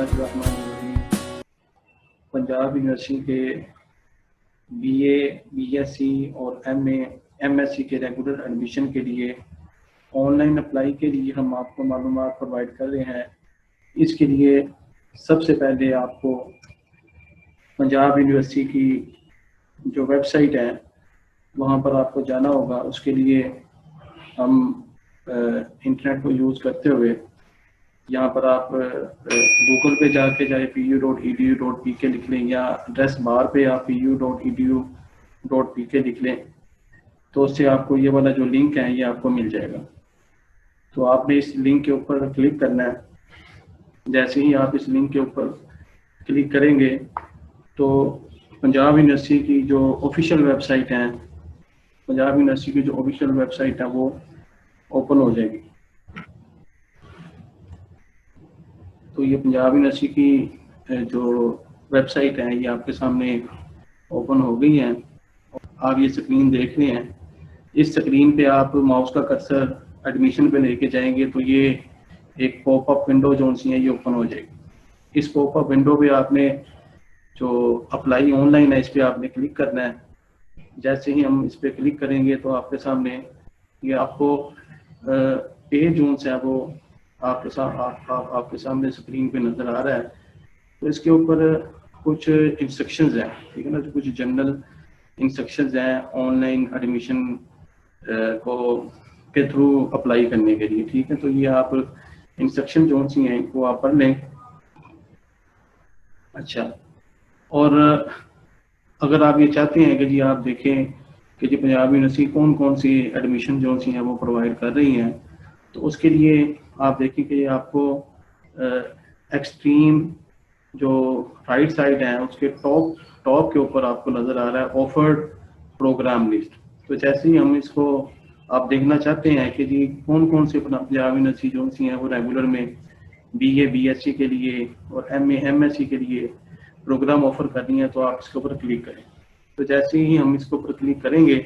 बिस्मिल्लाहिर्रहमानिर्रहीम। पंजाब यूनिवर्सिटी के BA, BSc और एमए, एमएससी के रेगुलर एडमिशन के लिए ऑनलाइन अप्लाई के लिए हम आपको मालूमात प्रोवाइड कर रहे हैं। इसके लिए सबसे पहले आपको पंजाब यूनिवर्सिटी की जो वेबसाइट है वहाँ पर आपको जाना होगा। उसके लिए हम इंटरनेट को यूज़ करते हुए यहाँ पर आप गूगल पे जाके चाहे pu.edu.pk लिख लें या एड्रेस बार पे आप pu.edu.pk लिख लें तो उससे आपको ये वाला जो लिंक है ये आपको मिल जाएगा। तो आपने इस लिंक के ऊपर क्लिक करना है। जैसे ही आप इस लिंक के ऊपर क्लिक करेंगे तो पंजाब यूनिवर्सिटी की जो ऑफिशियल वेबसाइट है, पंजाब यूनिवर्सिटी की जो ऑफिशियल वेबसाइट है वो ओपन हो जाएगी। तो ये पंजाब यूनिवर्सिटी की जो वेबसाइट है ये आपके सामने ओपन हो गई है। आप ये स्क्रीन देख रहे हैं। इस स्क्रीन पे आप माउस का कर्सर एडमिशन पे लेके जाएंगे तो ये एक पॉपअप विंडो जो सी है ये ओपन हो जाएगी। इस पॉपअप विंडो पे आपने जो अप्लाई ऑनलाइन है इस पर आपने क्लिक करना है। जैसे ही हम इस पर क्लिक करेंगे तो आपके सामने ये आपको पेज जोन है वो आपके सामने स्क्रीन पे नज़र आ रहा है। तो इसके ऊपर कुछ इंस्ट्रक्शंस हैं, ठीक है ना, तो कुछ जनरल इंस्ट्रक्शंस हैं ऑनलाइन एडमिशन को के थ्रू अप्लाई करने के लिए, ठीक है। तो ये आप इंस्ट्रक्शन जो सी हैं वो आप पढ़ लें। अच्छा, और अगर आप ये चाहते हैं कि जी आप देखें कि जी पंजाब यूनिवर्सिटी कौन कौन सी एडमिशन जो सी हैं वो प्रोवाइड कर रही हैं, तो उसके लिए आप देखें कि आपको एक्सट्रीम जो राइट साइड है उसके टॉप के ऊपर आपको नज़र आ रहा है ऑफर्ड प्रोग्राम लिस्ट। तो जैसे ही हम इसको आप देखना चाहते हैं कि जी कौन कौन से पंजाब यूनिवर्सिटी जो सी हैं वो रेगुलर में बीए, बीएससी के लिए और एमए, एमएससी के लिए प्रोग्राम ऑफर करनी है, तो आप इसके ऊपर क्लिक करें। तो जैसे ही हम इसके ऊपर क्लिक करेंगे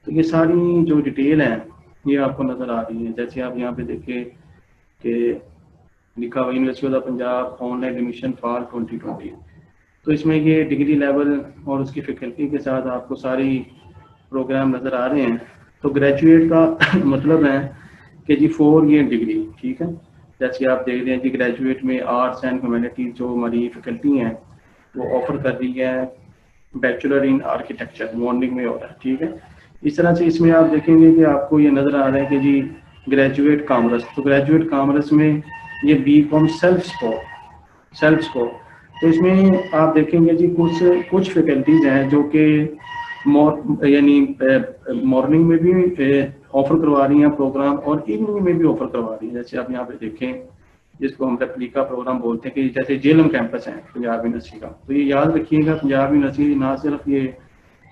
तो ये सारी जो डिटेल है ये आपको नज़र आ रही है। जैसे आप यहाँ पे देखें कि लिखा हुआ university of Punjab online admission for 2020। तो इसमें ये डिग्री लेवल और उसकी फैकल्टी के साथ आपको सारी प्रोग्राम नज़र आ रहे हैं। तो ग्रेजुएट का मतलब है कि जी 4 ईयर डिग्री, ठीक है। जैसे आप देख रहे हैं कि ग्रेजुएट में आर्ट्स एंड ह्यूमैनिटीज जो हमारी फैकल्टी हैं वो ऑफर कर रही है बैचलर इन आर्किटेक्चर, मॉर्निंग में हो रहा है, ठीक है। इस तरह से इसमें आप देखेंगे कि आपको ये नज़र आ रहा है कि जी ग्रेजुएट कॉमर्स, तो ग्रेजुएट कॉमर्स में ये बीकॉम सेल्फ स्कोप। तो इसमें आप देखेंगे जी कुछ फैकल्टीज हैं जो कि यानी मॉर्निंग में भी ऑफर करवा रही हैं प्रोग्राम और इवनिंग में भी ऑफर करवा रही हैं। जैसे आप यहाँ पे देखें जिसको हम रेप्लिका प्रोग्राम बोलते हैं कि जैसे जेएलएम कैंपस है पंजाब यूनिवर्सिटी का। तो ये याद रखिएगा पंजाब यूनिवर्सिटी ना सिर्फ ये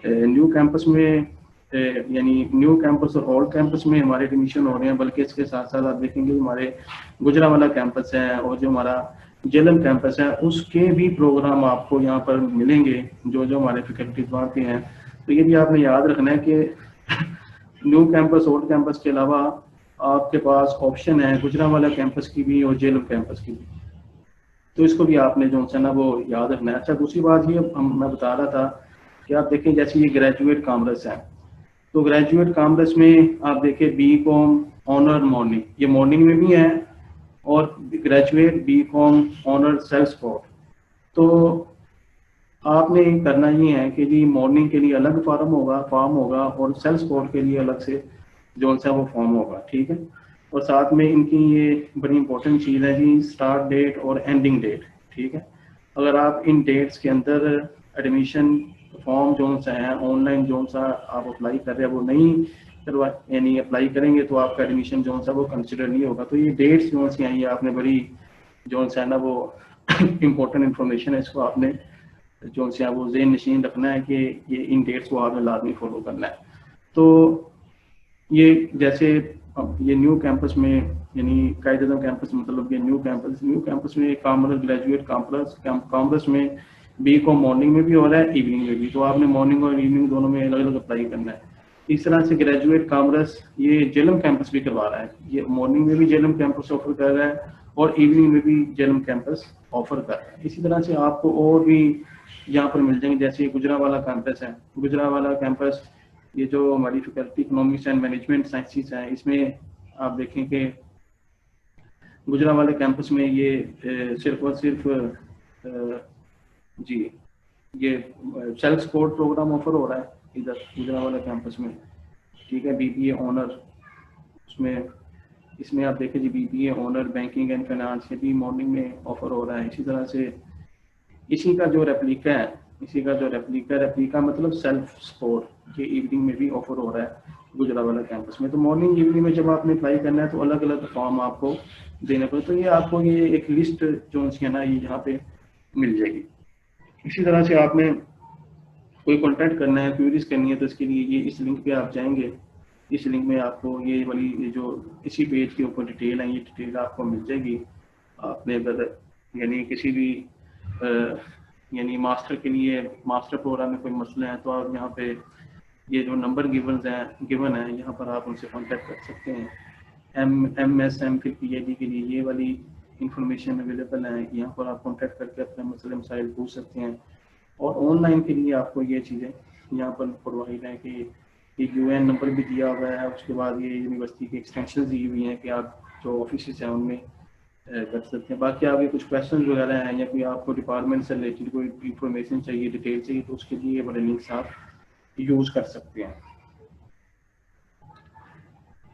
न्यू कैंपस में यानी न्यू कैंपस और ओल्ड कैंपस में हमारे एडमिशन हो रहे हैं, बल्कि इसके साथ साथ आप देखेंगे हमारे गुजरावाला कैंपस है और जो हमारा जेएलएम कैंपस है उसके भी प्रोग्राम आपको यहाँ पर मिलेंगे जो हमारे फैकल्टीज वहाँ के हैं। तो ये भी आपने याद रखना है कि न्यू कैंपस ओल्ड कैंपस के अलावा आपके पास ऑप्शन है गुजरावाला कैंपस की भी और जेएलएम कैंपस की भी। तो इसको भी आपने जो है ना वो याद रखना है। अच्छा, दूसरी बात ये मैं बता रहा था कि आप देखें जैसे ये ग्रेजुएट कॉमर्स है, तो ग्रेजुएट कॉमर्स में आप देखें बीकॉम ऑनर मॉर्निंग, ये मॉर्निंग में भी है, और graduate BCom honour self support. तो आपने करना ये है कि जी मॉर्निंग के लिए अलग फॉर्म होगा और सेल्फ सपोर्ट के लिए अलग से जो सा वो फॉर्म होगा, ठीक है। और साथ में इनकी ये बड़ी इंपॉर्टेंट चीज़ है जी स्टार्ट डेट और एंडिंग डेट, ठीक है। अगर आप इन डेट्स के अंदर एडमिशन फॉर्म जो सा है ऑनलाइन जो सा आप अप्लाई कर रहे हैं वो नहीं करवा यानी अप्लाई करेंगे तो आपका एडमिशन जो सा वो कंसिडर नहीं होगा। तो ये डेट्स जो सी हैं ये आपने बड़ी जो सा है ना वो इम्पोर्टेंट इन्फॉर्मेशन है, इसको आपने जो सा वो ज़हन नशीन रखना है कि ये इन डेट्स को आपने लाजमी फॉलो करना है। तो ये जैसे ये न्यू कैंपस में यानी कायदेआज़म कैंपस मतलब ये न्यू कैंपस में कॉमर्स ग्रेजुएट कॉमर्स में बीकॉम मॉर्निंग में भी हो रहा है इवनिंग में भी, तो आपने मॉर्निंग और इवनिंग दोनों में अलग अलग अप्लाई करना है। इस तरह से ग्रेजुएट कॉमर्स ये जेएलएम कैंपस भी करवा रहा है, ये मॉर्निंग में भी जेएलएम कैंपस ऑफर कर रहा है और इवनिंग में भी जेएलएम कैंपस ऑफर कर रहा है। इसी तरह से आपको और भी यहाँ पर मिल जाएंगे, जैसे गुजरावाला कैंपस है। गुजरावाला कैंपस ये जो हमारी faculty economics and management sciences है, इसमें आप देखें कि गुजरावाला कैंपस में ये सिर्फ और सिर्फ जी ये सेल्फ सपोर्ट प्रोग्राम ऑफर हो रहा है इधर गुजरावाला कैंपस में, ठीक है। बीबीए ऑनर उसमें, इसमें आप देखें जी BBA honour banking and finance ये भी मॉर्निंग में ऑफर हो रहा है। इसी तरह से इसी का जो रेप्लिका मतलब सेल्फ सपोर्ट, ये इवनिंग में भी ऑफर हो रहा है गुजरावाला कैंपस में। तो मॉर्निंग इवनिंग में जब आपने अप्लाई करना है तो अलग अलग फॉर्म आपको देने पड़े। तो ये आपको ये एक लिस्ट जो है ना ये यहाँ पे मिल जाएगी। इसी तरह से आपने कोई कॉन्टैक्ट करना है, क्वेरीज करनी है, तो इसके लिए ये इस लिंक पे आप जाएंगे। इस लिंक में आपको ये वाली ये जो इसी पेज के ऊपर डिटेल है, ये डिटेल आपको मिल जाएगी। आपने अगर यानी किसी भी यानी मास्टर के लिए मास्टर प्रोग्राम में कोई मसला है तो आप यहाँ पे ये जो नंबर गिवन है यहाँ पर आप उनसे कांटेक्ट कर सकते हैं। MSM फिर PhD के लिए ये वाली इंफॉर्मेशन अवेलेबल है, यहाँ पर आप कांटेक्ट करके अपने मसले मसाइल पूछ सकते हैं। और ऑनलाइन के लिए आपको ये चीज़ें यहाँ पर प्रोवाइड है कि एक UN नंबर भी दिया हुआ है, उसके बाद ये यूनिवर्सिटी की एक्सटेंशन दी हुई हैं कि आप जो ऑफिस हैं उनमें कर सकते हैं। बाकी आपके कुछ क्वेश्चन वगैरह हैं या कोई आपको डिपार्टमेंट से रिलेटेड कोई इंफॉर्मेशन चाहिए, डिटेल चाहिए, तो उसके लिए बड़े लिंक्स आप यूज कर सकते हैं।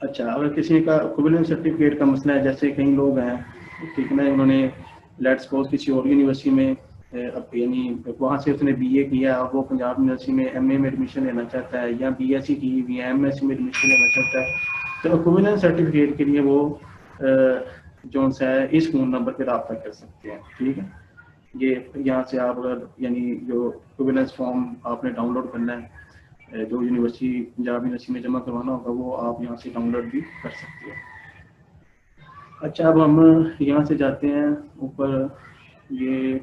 अच्छा, अगर किसी का इक्विवेलेंट सर्टिफिकेट का मसला है, जैसे कई लोग हैं ठीक है ना, उन्होंने लेट्स सपोज किसी और यूनिवर्सिटी में यानी वहाँ से उसने BA किया और वो पंजाब यूनिवर्सिटी में MA में एडमिशन लेना चाहता है या BSc की हुई है MSc में एडमिशन लेना चाहता है, तो इक्विवेलेंट सर्टिफिकेट के लिए वो जो है इस फ़ोन नंबर पर रब्ता कर सकते हैं, ठीक है। ये यहाँ से आप अगर यानी जो इक्विवेलेंस फॉर्म आपने डाउनलोड करना है जो यूनिवर्सिटी पंजाब यूनिवर्सिटी में जमा करवाना होगा वो आप यहाँ से डाउनलोड भी कर सकते हैं। अच्छा, अब हम यहाँ से जाते हैं ऊपर, ये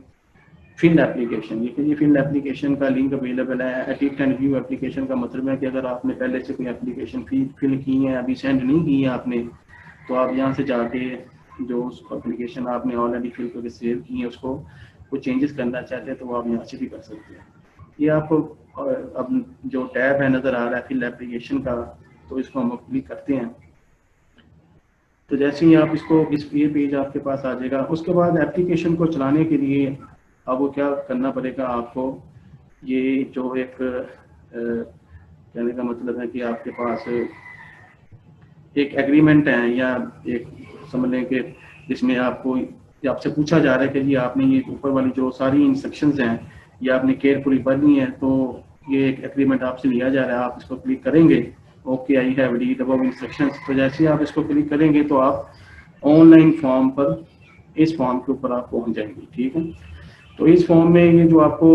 फिल एप्लीकेशन। ये फिल एप्लीकेशन का लिंक अवेलेबल है। एडिट एंड व्यू एप्लीकेशन का मतलब है कि अगर आपने पहले से कोई एप्लीकेशन फिल की है, अभी सेंड नहीं की है आपने, तो आप यहाँ से जाके जो उस एप्लीकेशन आपने ऑलरेडी फिल करके सेव की है उसको कुछ चेंजेस करना चाहते हैं तो आप यहाँ से भी कर सकते हैं। ये आपको अब जो टैब है नज़र आ रहा है फिल एप्लीकेशन का, तो इसको हम क्लिक करते हैं। तो जैसे ही आप इसको ये पेज आपके पास आ जाएगा, उसके बाद एप्लीकेशन को चलाने के लिए अब वो क्या करना पड़ेगा आपको, ये जो एक कहने का मतलब है कि आपके पास एक एग्रीमेंट है या एक समझ लें कि जिसमें आपसे पूछा जा रहा है कि जी आपने ये ऊपर वाली जो सारी इंस्ट्रक्शंस हैं ये आपने केयरफुली पढ़नी है, तो ये एक एग्रीमेंट आपसे लिया जा रहा है। आप इसको क्लिक करेंगे, okay I have read above instructions, तो जैसे ही आप इसको क्लिक करेंगे तो आप ऑनलाइन फॉर्म पर इस फॉर्म के ऊपर आप पहुंच जाएंगे, ठीक है। तो इस फॉर्म में ये जो आपको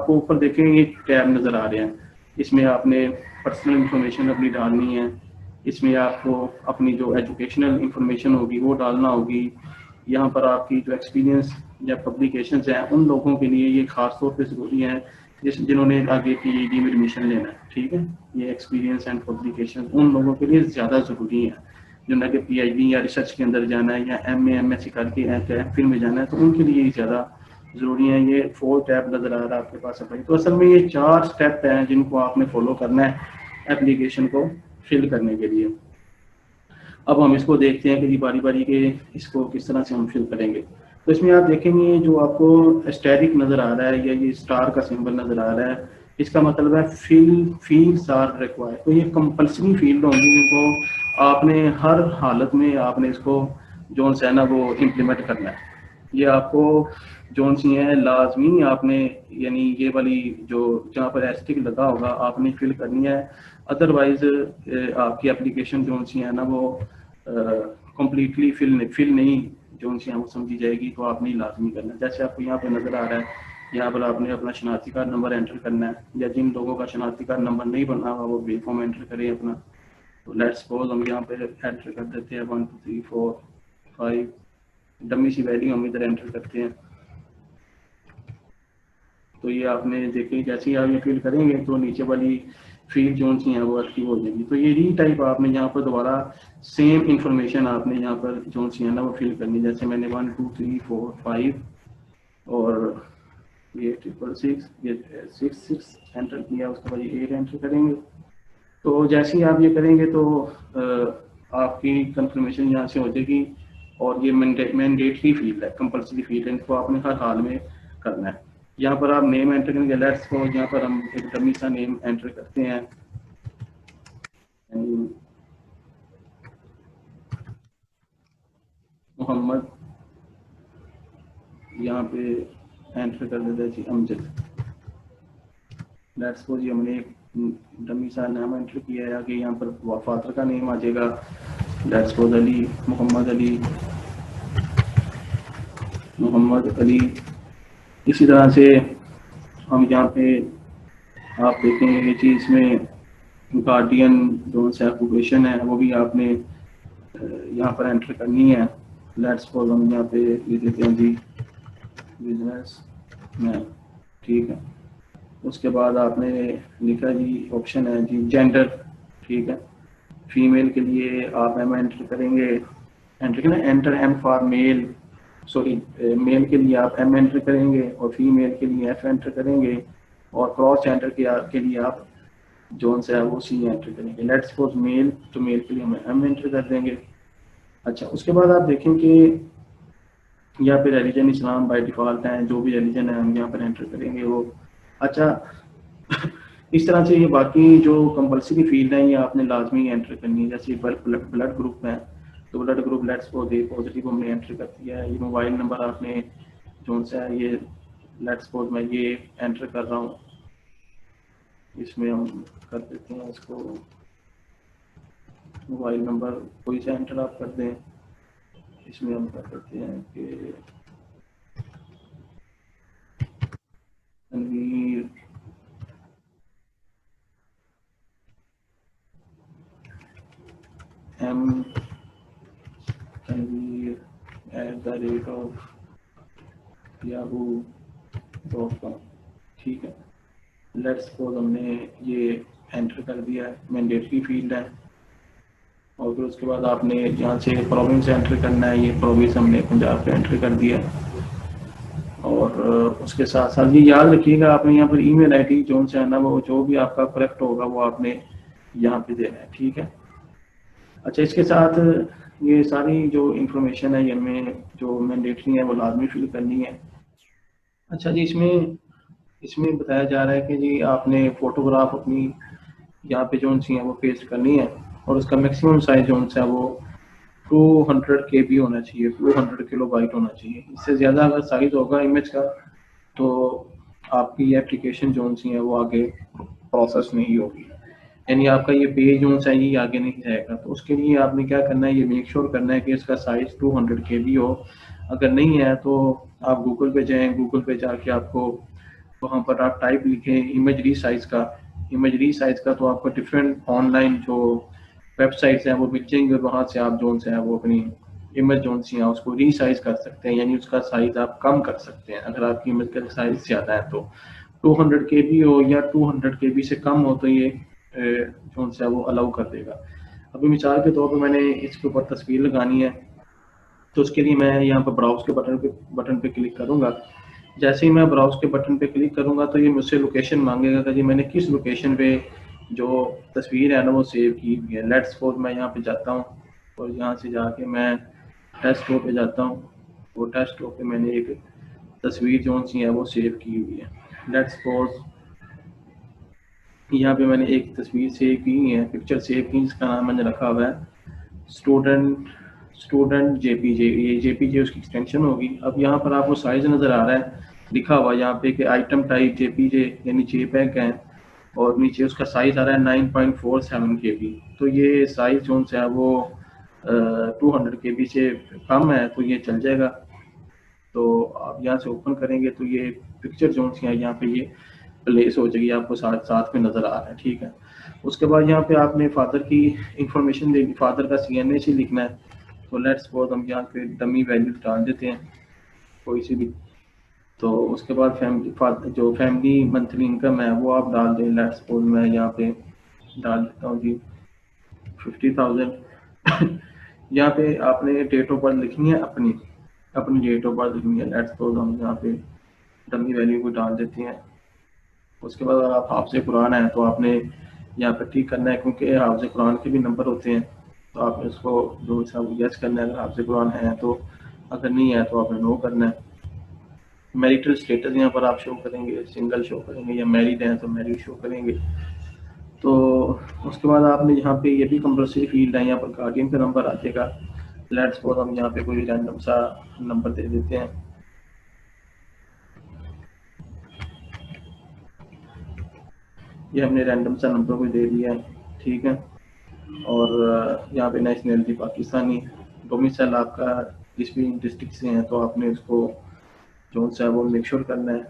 ऊपर देखेंगे टैब नज़र आ रहे हैं, इसमें आपने पर्सनल इंफॉर्मेशन अपनी डालनी है, इसमें आपको अपनी जो एजुकेशनल इंफॉर्मेशन होगी वो डालना होगी। यहाँ पर आपकी जो एक्सपीरियंस या पब्लिकेशंस हैं उन लोगों के लिए ये खास तौर पे ज़रूरी है जिन्होंने आगे PhD में एडमिशन लेना है, ठीक है। ये एक्सपीरियंस एंड पब्लिकेशन उन लोगों के लिए ज़्यादा ज़रूरी है जिन्होंने PhD या रिसर्च के अंदर जाना है या MA MSc करके MPhil में जाना है, तो उनके लिए ज़्यादा ज़रूरी है। ये 4 टैब नज़र आ रहा है आपके पास अभी। तो असल में ये 4 स्टेप हैं जिनको आपने फॉलो करना है एप्लीकेशन को फिल करने के लिए। अब हम इसको देखते हैं कि जी बारी बारी के इसको किस तरह से हम फिल करेंगे। तो इसमें आप देखेंगे जो आपको एस्टेरिक नज़र आ रहा है या ये स्टार का सिंबल नज़र आ रहा है, इसका मतलब है फील्ड्स आर रिक्वायर्ड। तो ये कंपल्सरी फील्ड होंगी जिनको आपने हर हालत में आपने इसको जो है ना वो इम्प्लीमेंट करना है। ये आपको जोन सी है लाजमी आपने यानी ये वाली जो जहाँ पर एस्टिक लगा होगा आपने फिल करनी है, अदरवाइज आपकी एप्लीकेशन जोन सी है ना वो कम्प्लीटली फिल नहीं जोन सी है वो समझी जाएगी, तो आपने लाजमी करना है। जैसे आपको यहाँ पर नज़र आ रहा है, यहाँ पर आपने अपना शनाख्ती कार्ड नंबर एंटर करना है, या जिन लोगों का शनाख्ती कार्ड नंबर नहीं बना हुआ वो बी फॉर्म एंटर करें अपना। तो लेट्स सपोज हम यहाँ पे एंटर कर देते हैं 1 2 3 4 5, डमी सी वैल्यू हम इधर एंटर करते हैं। तो ये आपने देखें जैसे ही आप ये फिल करेंगे तो नीचे वाली फील्ड जो सी है वो एक्टिव हो जाएगी। तो ये री टाइप आपने यहाँ पर दोबारा सेम इंफॉर्मेशन आपने यहाँ पर जो सी है ना वो फिल करनी। जैसे मैंने 1 2 3 4 5 और ये 666 ये 66 एंटर किया, उसके बाद ये 8 एंटर करेंगे। तो जैसे ही आप ये करेंगे तो आपकी कंफर्मेशन यहाँ से हो जाएगी। और ये मैंडेटरी फील्ड है, कंपल्सरी फील्ड है, इनको आपने हर हाल में करना है। यहाँ पर आप नेम एंटर करेंगे। लेट्स को यहाँ पर हम एक डमी सा नेम एंटर करते हैं, मोहम्मद। यहाँ पे एंटर कर देते हैं जी अमजद। लेट्स को जी हमने एक डमी सा नाम एंटर किया है। आगे यहाँ पर फादर का नेम आ जाएगा, लेट्स को अली, मोहम्मद अली, मोहम्मद अली। इसी तरह से हम यहाँ पे आप देखेंगे कि इसमें गार्डियन जो सा ऑक्यूपेशन है वो भी आपने यहाँ पर एंटर करनी है। लेट्स सपोज हम यहाँ पे लिख देते हैं जी बिजनेस मैन, ठीक है। उसके बाद आपने लिखा जी ऑप्शन है जी जेंडर, ठीक है। फीमेल के लिए आप एम एंटर करेंगे, एंटर करना enter M for male, sorry male के लिए आप एम एंटर करेंगे और फीमेल के लिए एफ एंटर करेंगे और क्रॉस जेंडर के लिए आप जोन से है वो सी एंटर करेंगे। लेट्स सपोज मेल, तो मेल के लिए हम एम एंटर कर देंगे। अच्छा, उसके बाद आप देखें कि यहाँ पे रिलीजन इस्लाम बाय डिफॉल्ट है, जो भी रिलीजन है हम यहाँ पर एंटर करेंगे वो। अच्छा इस तरह से ये बाकी जो कंपल्सरी फील्ड है ये आपने लाजमी एंटर करनी है। जैसे ब्लड ग्रुप है तो blood group let's suppose A positive हमने एंटर कर दिया है। ये मोबाइल नंबर आपने जोन सा है ये लेट्स सपोज मैं ये एंटर कर रहा हूँ, इसमें हम कर देते हैं इसको मोबाइल नंबर कोई सा एंटर आप कर दें। इसमें हम कर देते हैं कि तनवीर एम तनवीर @yahoo.com, ठीक है। लेट्स सपोज हमने ये एंटर कर दिया है, मैंडेटरी फील्ड है। और फिर उसके बाद आपने यहाँ से प्रोविंस एंटर करना है, ये प्रोविंस हमने पंजाब पे एंटर कर दिया। और उसके साथ साथ ये याद रखिएगा आपने यहाँ पर ईमेल आईडी जो से है ना वो जो भी आपका करेक्ट होगा वो आपने यहाँ पे देना है, ठीक है। अच्छा, इसके साथ ये सारी जो इंफॉर्मेशन है इनमें जो मैंडेटरी है वो लाजमी फिल करनी है। अच्छा जी, इसमें बताया जा रहा है कि जी आपने फोटोग्राफ अपनी यहाँ पे जो सी है वो पेस्ट करनी है और उसका मैक्सिमम साइज जो सा है वो 200 KB होना चाहिए, 200 किलोबाइट होना चाहिए। इससे ज़्यादा अगर साइज होगा इमेज का तो आपकी एप्लीकेशन जो सी है वो आगे प्रोसेस नहीं होगी, यानी आपका ये पेज जो सा ये आगे नहीं जाएगा। तो उसके लिए आपने क्या करना है, ये मेक श्योर करना है कि इसका साइज 200 KB हो। अगर नहीं है तो आप गूगल पे जाएँ, गूगल पे जाके आपको वहाँ पर आप टाइप लिखें इमेज रीसाइज का तो आपको डिफरेंट ऑनलाइन जो वेबसाइट्स हैं वो मिल जाएंगे और वहाँ से आप जोन से है वो अपनी इमेज जोन सी है उसको रीसाइज कर सकते हैं, यानी उसका साइज आप कम कर सकते हैं। अगर आपकी इमेज का साइज ज़्यादा है तो 200 KB हो या 200 KB से कम हो तो ये जोन से है वो अलाउ कर देगा। अभी मिसाल के तौर पर मैंने इसके ऊपर तस्वीर लगानी है तो उसके लिए मैं यहाँ पर ब्राउज के बटन पे क्लिक करूँगा। जैसे ही मैं ब्राउज के बटन पे क्लिक करूँगा तो ये मुझसे लोकेशन मांगेगा कि जी मैंने किस लोकेशन पे जो तस्वीर है ना वो सेव की हुई है। लेट्स सपोज मैं यहाँ पे जाता हूँ और यहाँ से जाके मैं डेस्कटॉप पे जाता हूँ और डेस्कटॉप पे मैंने एक तस्वीर जो सी है वो सेव की हुई है। लेट्स सपोज यहाँ पे मैंने एक तस्वीर सेव की है, पिक्चर सेव की, इसका नाम मैंने रखा हुआ है स्टूडेंट JPG। ये JPG उसकी एक्सटेंशन होगी। अब यहाँ पर आपको साइज नज़र आ रहा है लिखा हुआ यहाँ पे कि आइटम टाइप JPG यानी JPEG है और नीचे उसका साइज आ रहा है 9.47 KB। तो ये साइज जो है वो 200 KB से कम है तो ये चल जाएगा। तो आप यहाँ से ओपन करेंगे तो ये पिक्चर जो है यहाँ पे ये प्लेस हो जाएगी, आपको साथ में नज़र आ रहा है, ठीक है। उसके बाद यहाँ पे आपने फादर की इंफॉर्मेशन देनी, फादर का CNH लिखना है। तो लेट्स सपोज हम यहाँ पे डमी वैल्यू डाल देते हैं कोई सी भी। तो उसके बाद फैमिली मंथली इनकम है वो आप डाल दें। लेट्स सपोज मैं यहाँ पे डाल देता हूँ जी 50,000। यहाँ पे आपने डेट ऑफ बर्थ लिखनी है, अपनी अपनी डेट ऑफ बर्थ लिखनी है। लेट्स सपोज हम यहाँ पे डमी वैल्यू को डाल देते हैं। उसके बाद अगर आप हाफिज़ कुरान है तो आपने यहाँ पर ठीक करना है, क्योंकि हाफिज़ कुरान के भी नंबर होते हैं, तो आपने उसको जो सा यस करना है अगर हाफिज़ कुरान है तो, अगर नहीं है तो आपने नो करना है। मैरिटल स्टेटस यहाँ पर आप शो करेंगे, सिंगल शो करेंगे, या मैरिड हैं तो मैरिड शो करेंगे। तो उसके बाद आपने यहाँ पे ये भी कंपल्सरी फील्ड है, यहाँ पर गार्डियन का नंबर आ जाएगा। लेट्स सपोज हम यहाँ पे कोई रैंडम सा नंबर दे देते हैं। ये हमने रैंडम सा नंबर को दे दिया, ठीक है। और यहाँ पे नेशनलिटी पाकिस्तानी, डोमिसाइल आपका जिस भी डिस्ट्रिक्ट से हैं तो आपने उसको जो सा वो मेक श्योर करना है,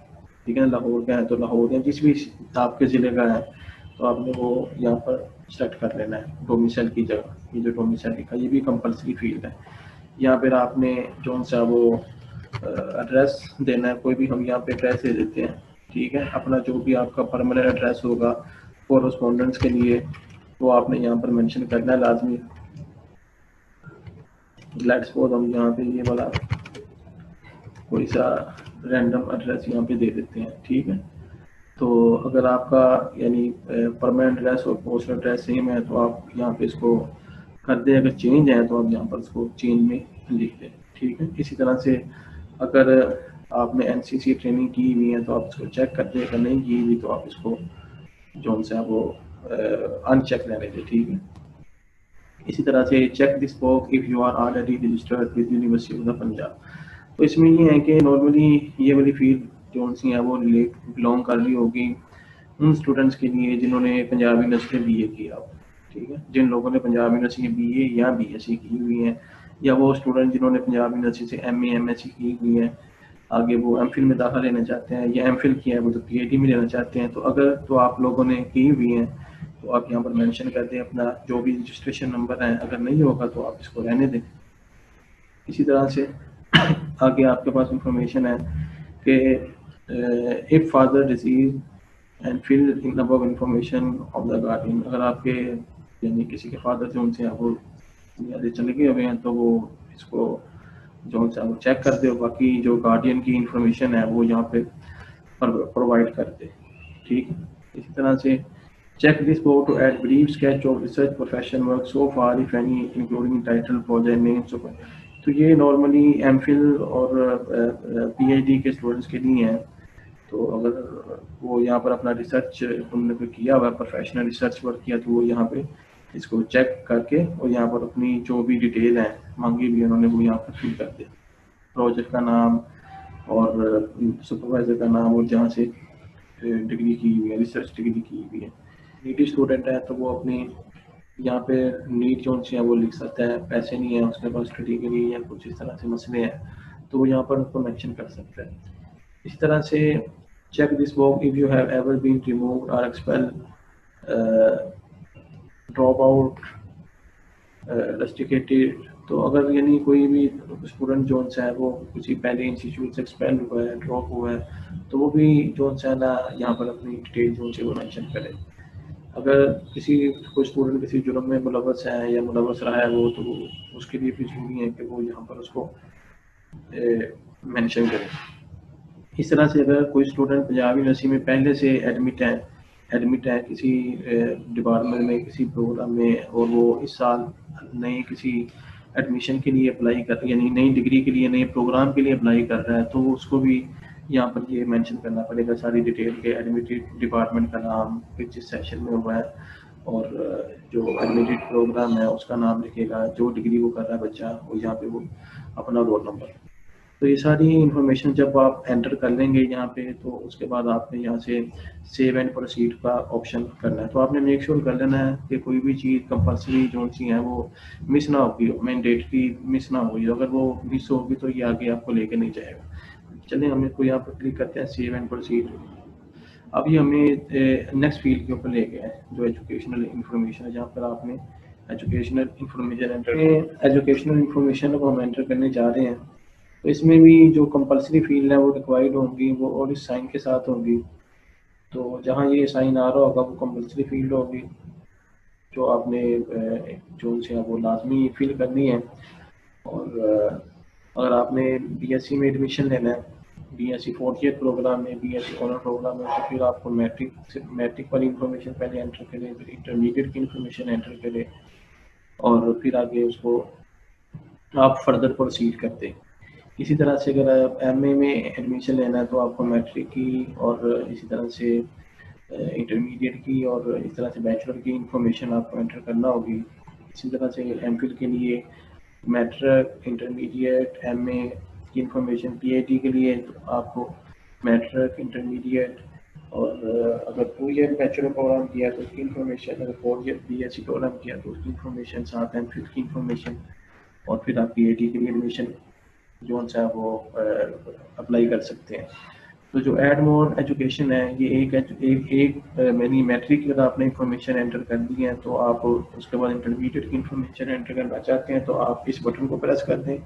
ठीक है। लाहौर का है तो लाहौर, या जिस भी आपके ज़िले का है तो आपने वो यहाँ पर सेलेक्ट कर लेना है डोमिसाइल की जगह। ये जो डोमिसाइल लिखा है ये भी कंपल्सरी फील्ड है। यहाँ पर आपने जो सा वो एड्रेस देना है, कोई भी हम यहाँ पे एड्रेस दे देते हैं, ठीक है। अपना जो भी आपका परमानेंट एड्रेस होगा कोरस्पोंडेंस के लिए वो आपने यहाँ पर मेंशन करना है लाजमी। लेट्स सपोज हम यहाँ पे ये वाला कोई सा रैंडम एड्रेस यहाँ पे दे देते हैं, ठीक है। तो अगर आपका यानी परमानेंट एड्रेस और पोस्टल एड्रेस सेम है तो आप यहाँ पे इसको कर दें, अगर चेंज है तो आप यहाँ पर इसको चेंज में लिख दें, ठीक है। इसी तरह से अगर आपने एनसीसी ट्रेनिंग की हुई है तो आप इसको चेक कर दें, अगर नहीं की हुई तो आप इसको जो सा वो अनचेक रहने दें, ठीक है। इसी तरह से check this box if you are already registered with university of Punjab. तो इसमें ये है कि नॉर्मली ये वाली फील्ड जो सी है वो बिलोंग कर रही होगी उन स्टूडेंट्स के लिए जिन्होंने पंजाब यूनिवर्सिटी से बीए किया, ठीक है। जिन लोगों ने पंजाब यूनिवर्सिटी से बीए या बीएससी की हुई है, या वो स्टूडेंट जिन्होंने पंजाब यूनिवर्सिटी से एमए एमएससी की हुई है, आगे वो एमफिल में दाखिला लेना चाहते हैं, या एमफिल किया है वो तो पीएचडी में लेना चाहते हैं। तो अगर तो आप लोगों ने की हुई है तो आप यहाँ पर मेंशन कर दें अपना जो भी रजिस्ट्रेशन नंबर है, अगर नहीं होगा तो आप इसको रहने दें। इसी तरह से आगे आपके पास इंफॉर्मेशन है कि if father receive and fill in above information of the guardian, अगर आपके यानी किसी के फादर जो उनसे वो चले गए हुए हैं तो वो इसको जो सा वो चेक कर दे, बाकी जो गार्डियन की इंफॉर्मेशन है वो यहाँ पे प्रोवाइड कर दे, ठीक है। इसी तरह से check this box to add brief sketch of research profession work so far if any including title project name so on। तो ये नॉर्मली एमफिल और पीएचडी के स्टूडेंट्स के लिए हैं। तो अगर वो यहाँ पर अपना रिसर्च उन्होंने कोई किया हुआ प्रोफेशनल रिसर्च वर्क किया तो वो यहाँ पे इसको चेक करके और यहाँ पर अपनी जो भी डिटेल है मांगी भी उन्होंने वो यहाँ पर फिल कर दे, प्रोजेक्ट का नाम और सुपरवाइजर का नाम और जहाँ से डिग्री की हुई है, रिसर्च डिग्री की हुई है। नीटी स्टूडेंट है तो वो अपनी यहाँ पे नीट जो है वो लिख सकता है, पैसे नहीं है उसके पास स्टडी के लिए या कुछ इस तरह से मसले हैं तो वो यहाँ पर उसको मेंशन कर सकता है। इस तरह से check this box if you have ever been removed और एक्सपेल, ड्रॉप आउट, रस्टिकेटेड। तो अगर यानी कोई भी स्टूडेंट जो है वो किसी पहले इंस्टीट्यूट से एक्सपेल हुआ है, ड्रॉप हुआ है, तो वो भी जो है ना यहाँ पर अपनी डिटेल जो है वो मेंशन करे। अगर किसी कोई स्टूडेंट किसी जुर्म में मुलव्वस है या मुलव्वस रहा है वो, तो उसके लिए भी ज़रूरी है कि वो यहाँ पर उसको मेंशन करें। इस तरह से अगर कोई स्टूडेंट पंजाब यूनिवर्सिटी में पहले से एडमिट है किसी डिपार्टमेंट में किसी प्रोग्राम में और वो इस साल नए किसी एडमिशन के लिए अप्लाई कर यानी नई डिग्री के लिए नए प्रोग्राम के लिए अप्लाई कर रहा है तो उसको भी यहाँ पर ये मेंशन करना पड़ेगा सारी डिटेल के, एडमिटेड डिपार्टमेंट का नाम, किस सेशन में हुआ है और जो एडमिटेड प्रोग्राम है उसका नाम लिखेगा, जो डिग्री वो कर रहा है बच्चा वो यहाँ पे वो अपना रोल नंबर। तो ये सारी इंफॉर्मेशन जब आप एंटर कर लेंगे यहाँ पे तो उसके बाद आपने यहाँ से सेव एंड प्रोसीड का ऑप्शन करना है। तो आपने मेक श्योर कर लेना है कि कोई भी चीज़ कंपल्सरी जो सी है वो मिस ना होगी, मैंडेटरी मिस ना होगी। अगर वो मिस होगी तो ये आगे आपको लेके नहीं जाएगा। चलिए हम इसको यहाँ पर क्लिक करते हैं सेव एंड प्रोसीड। अभी हमें नेक्स्ट फील्ड के ऊपर ले गया है जो एजुकेशनल इन्फॉर्मेशन है, जहाँ पर आपने एजुकेशनल इन्फॉर्मेशन को हम एंटर करने जा रहे हैं। तो इसमें भी जो कंपल्सरी फील्ड है वो रिक्वायर्ड होंगी वो और इस साइन के साथ होंगी। तो जहाँ ये साइन आ रहा होगा वो कंपल्सरी फील्ड होगी जो आपने जो उनसे वो लाजमी फिल करनी है। और अगर आपने बीएससी में एडमिशन लेना है, बीएससी 4th ईयर प्रोग्राम में, बीएससी ऑनर प्रोग्राम में, तो फिर आपको मैट्रिक वाली इंफॉर्मेशन पहले एंटर करें, फिर इंटरमीडिएट की इंफॉर्मेशन एंटर करें, और फिर आगे उसको आप फर्दर प्रोसीड करते हैं। इसी तरह से अगर आप एमए में एडमिशन लेना है तो आपको मैट्रिक की और इसी तरह से इंटरमीडिएट की और इस तरह से बैचलर की इंफॉर्मेशन आपको एंटर करना होगी। इसी तरह से एमफिल के लिए मैट्रिक, इंटरमीडिएट, एमए की इंफॉर्मेशन, पीएचडी के लिए तो आपको मैट्रिक, इंटरमीडिएट, और अगर 2 ईयर बैचलर प्रोग्राम किया तो उसकी इंफॉर्मेशन, अगर 4 ईयर बीएससी प्रोग्राम किया तो उसकी इंफॉर्मेशन, साथ एमफिल की इंफॉर्मेशन, और फिर आप पीएचडी के लिए एडमिशन जो सा वो अप्लाई कर सकते हैं। तो जो एड मोर एजुकेशन है, ये एक मैंने मैट्रिक की अगर आपने इंफॉर्मेशन एंटर कर दी है तो आप उसके बाद इंटरमीडिएट की इंफॉर्मेशन एंटर करना चाहते हैं तो आप इस बटन को प्रेस कर दें,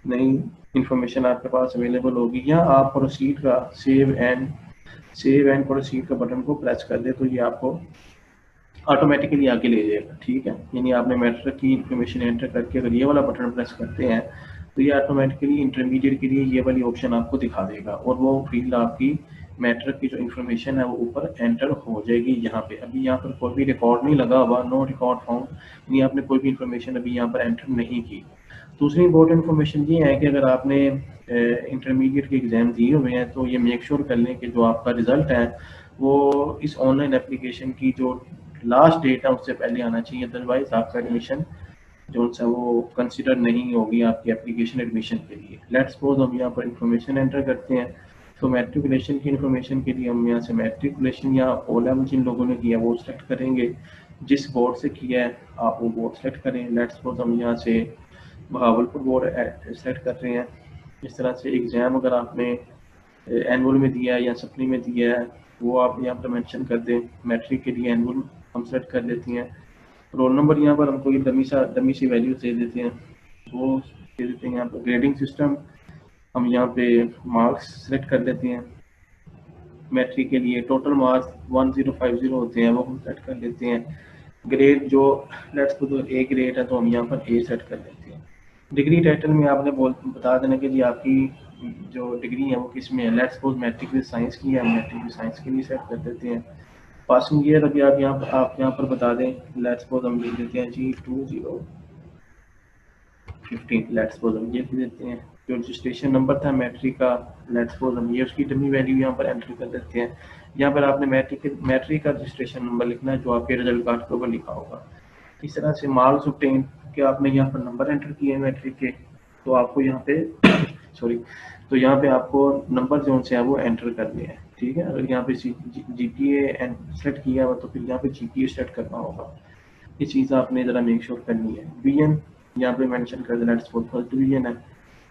नई इंफॉर्मेशन आपके पास अवेलेबल होगी, या आप प्रोसीड का सेव एंड प्रोसीड का बटन को प्रेस कर दें तो ये आपको ऑटोमेटिकली आगे ले जाएगा। ठीक है, यानी आपने मैट्रिक की इंफॉर्मेशन एंटर करके अगर ये वाला बटन प्रेस करते हैं तो ये ऑटोमेटिकली इंटरमीडिएट के लिए ये वाली ऑप्शन आपको दिखा देगा, और वो फील्ड आपकी मैट्रिक की जो इन्फॉर्मेशन है वो ऊपर एंटर हो जाएगी। यहाँ पे अभी यहाँ पर कोई भी रिकॉर्ड नहीं लगा हुआ, नो रिकॉर्ड फाउंड, यानी आपने कोई भी इंफॉर्मेशन अभी यहाँ पर एंटर नहीं की। दूसरी इंपॉर्टेंट इन्फॉर्मेशन ये है कि अगर आपने इंटरमीडिएट के एग्जाम दिए हुए हैं तो ये मेक श्योर कर लें कि जो आपका रिजल्ट है वो इस ऑनलाइन एप्लीकेशन की जो लास्ट डेट है उससे पहले आना चाहिए, अदरवाइज आपका एडमिशन जो सा वो कंसिडर नहीं होगी आपकी एप्लीकेशन एडमिशन के लिए। लेट्स सपोज हम यहाँ पर इंफॉर्मेशन एंटर करते हैं, तो मैट्रिकुलेशन की इंफॉर्मेशन के लिए हम यहाँ से मैट्रिकुलेशन या ओ लेवल जिन लोगों ने किया वो सिलेक्ट करेंगे, जिस बोर्ड से किया है आप वो बोर्ड सेलेक्ट करें। लेट्स सपोज हम यहाँ से बहावलपुर बोर्ड सेलेक्ट कर रहे हैं। इस तरह से एग्ज़ाम अगर आपने एनुअल में दिया है या सप्ली में दिया है वो आप यहाँ पर मेंशन कर दें। मैट्रिक के लिए एनुअल हम सेलेक्ट कर देते हैं। रोल नंबर यहाँ पर हमको ये डमी सी वैल्यू दे देते हैं, वो दे देते हैं यहाँ पर। ग्रेडिंग सिस्टम हम यहाँ पे मार्क्स सेलेक्ट कर देते हैं। मैट्रिक के लिए टोटल मार्क्स 1050 होते हैं वो हम सेट कर लेते हैं। ग्रेड जो लेट्स सपोज ए ग्रेड है तो हम यहाँ पर ए सेट कर लेते हैं। डिग्री टाइटल में आपने बता देना कि जी आपकी जो डिग्री है वो किस में है। लेट्स सपोज मैट्रिक में साइंस की है, मैट्रिक में साइंस के लिए सेट कर देते हैं। पासिंग ईयर अभी आप यहाँ पर बता दें। लेट्स सपोज हम लिख देते हैं जी 2015। लेट्स सपोज हम ये लिख देते हैं। जो रजिस्ट्रेशन नंबर था मैट्रिक का, लेट्स सपोज हम ये उसकी डमी वैल्यू यहाँ पर एंटर कर देते हैं। यहाँ पर आपने मैट्रिक का रजिस्ट्रेशन नंबर लिखना है जो आपके रिजल्ट कार्ड के ऊपर लिखा होगा। इस तरह से मार्क्स ऑब्टेन के आपने यहाँ पर नंबर एंटर किए हैं मैट्रिक के, तो आपको यहाँ पे सॉरी, तो यहाँ पे आपको नंबर जो से है वो एंटर करने हैं। ठीक है, अगर यहाँ पे जीपीए सेलेक्ट किया हुआ तो फिर यहाँ पे जीपीए सेट करना होगा। ये चीज़ आपने ज़रा मेक श्योर करनी है। डिवीजन यहाँ पे मेंशन कर देना, लेट्स सपोज फर्स्ट डिवीजन है।